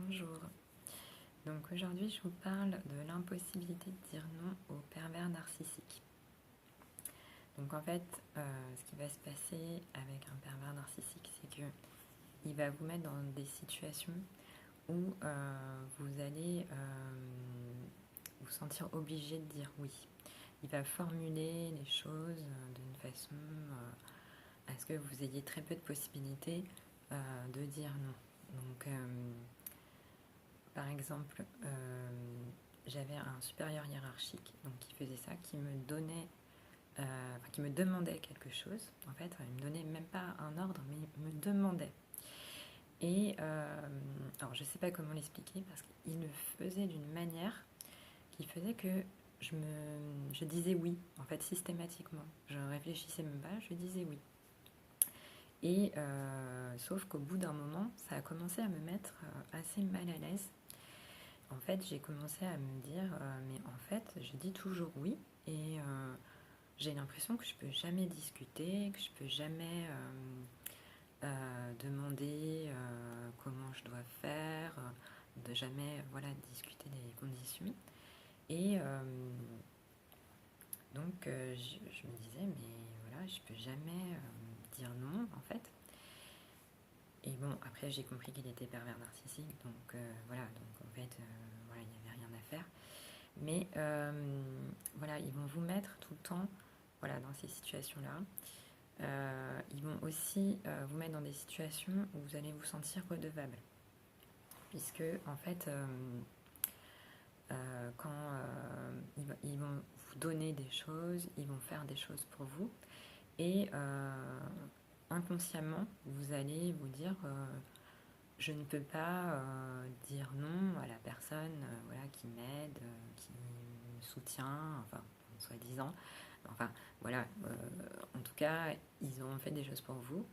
Bonjour. Donc aujourd'hui, je vous parle de l'impossibilité de dire non au pervers narcissique. Donc en fait, ce qui va se passer avec un pervers narcissique, c'est que il va vous mettre dans des situations où vous allez vous sentir obligé de dire oui. Il va formuler les choses d'une façon à ce que vous ayez très peu de possibilités de dire non. Donc par exemple, j'avais un supérieur hiérarchique donc qui faisait ça, qui me donnait, qui me demandait quelque chose. En fait, il me donnait même pas un ordre, mais il me demandait. Et alors, je sais pas comment l'expliquer parce qu'il le faisait d'une manière qui faisait que je disais oui, en fait, systématiquement. Je réfléchissais même pas, je disais oui. Et sauf qu'au bout d'un moment, ça a commencé à me mettre assez mal à l'aise. En fait, j'ai commencé à me dire, mais en fait, je dis toujours oui, et j'ai l'impression que je peux jamais discuter, que je peux jamais demander comment je dois faire, de jamais discuter des conditions. Et donc, je me disais, mais voilà, je peux jamais dire non, en fait. Et bon, après, j'ai compris qu'il était pervers narcissique, donc voilà, donc en fait, voilà, il n'y avait rien à faire. Mais voilà, ils vont vous mettre tout le temps dans ces situations-là. Ils vont aussi vous mettre dans des situations où vous allez vous sentir redevable. Puisque, en fait, quand ils vont vous donner des choses, ils vont faire des choses pour vous. Et inconsciemment, vous allez vous dire je ne peux pas dire non à la personne qui m'aide, qui me soutient, enfin, soi-disant. Enfin, voilà, en tout cas, ils ont fait des choses pour vous.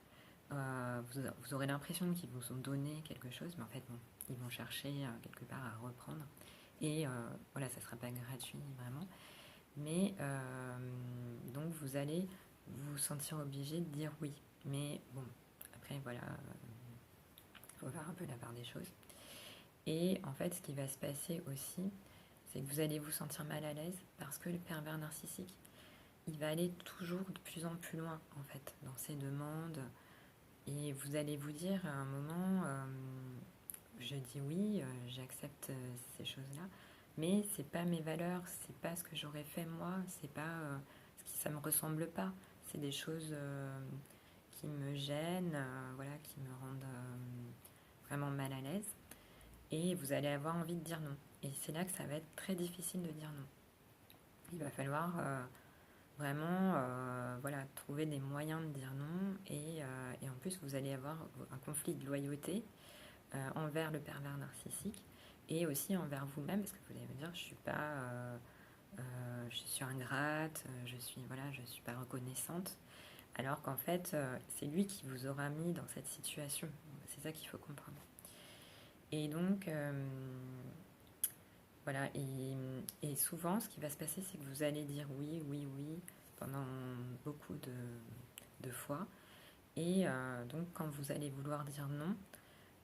Vous aurez l'impression qu'ils vous ont donné quelque chose, mais en fait, bon, ils vont chercher quelque part à reprendre. Et voilà, ça ne sera pas gratuit, vraiment. Mais donc, vous allez vous sentir obligé de dire oui. Mais bon, après, voilà, faut faire un peu la part des choses. Et en fait, ce qui va se passer aussi, c'est que vous allez vous sentir mal à l'aise parce que le pervers narcissique, il va aller toujours de plus en plus loin, en fait, dans ses demandes. Et vous allez vous dire à un moment, je dis oui, j'accepte ces choses-là, mais c'est pas mes valeurs, c'est pas ce que j'aurais fait moi, c'est pas ça me ressemble pas. C'est des choses qui me gênent, qui me rendent vraiment mal à l'aise. Et vous allez avoir envie de dire non. Et c'est là que ça va être très difficile de dire non. Il va falloir vraiment trouver des moyens de dire non. Et en plus, vous allez avoir un conflit de loyauté envers le pervers narcissique et aussi envers vous-même, parce que vous allez me dire, je suis pas... je suis ingrate, je suis pas reconnaissante, alors qu'en fait, c'est lui qui vous aura mis dans cette situation. C'est ça qu'il faut comprendre. Et donc, voilà, et souvent, ce qui va se passer, c'est que vous allez dire oui, oui, oui, pendant beaucoup de fois. Et donc, quand vous allez vouloir dire non,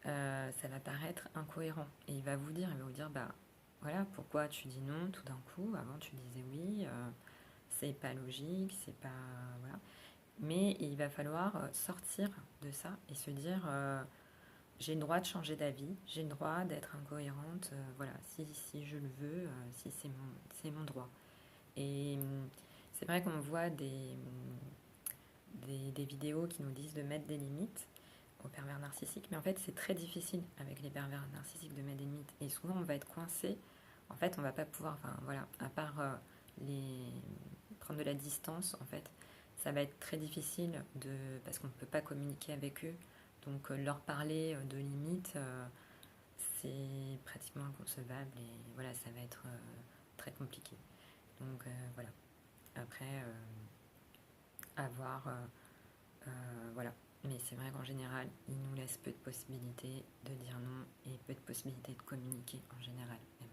ça va paraître incohérent. Et il va vous dire, bah voilà, pourquoi tu dis non tout d'un coup, avant tu disais oui, c'est pas logique, c'est pas... Voilà. Mais il va falloir sortir de ça et se dire... j'ai le droit de changer d'avis, j'ai le droit d'être incohérente, si je le veux, si c'est mon droit. Et c'est vrai qu'on voit des vidéos qui nous disent de mettre des limites aux pervers narcissiques, mais en fait c'est très difficile avec les pervers narcissiques de mettre des limites. Et souvent on va être coincé, en fait on va pas pouvoir, à part prendre de la distance, en fait, ça va être très difficile parce qu'on ne peut pas communiquer avec eux. Donc leur parler de limites, c'est pratiquement inconcevable et voilà, ça va être très compliqué. Donc voilà. Après, à voir, voilà. Mais c'est vrai qu'en général, ils nous laissent peu de possibilités de dire non et peu de possibilités de communiquer en général même.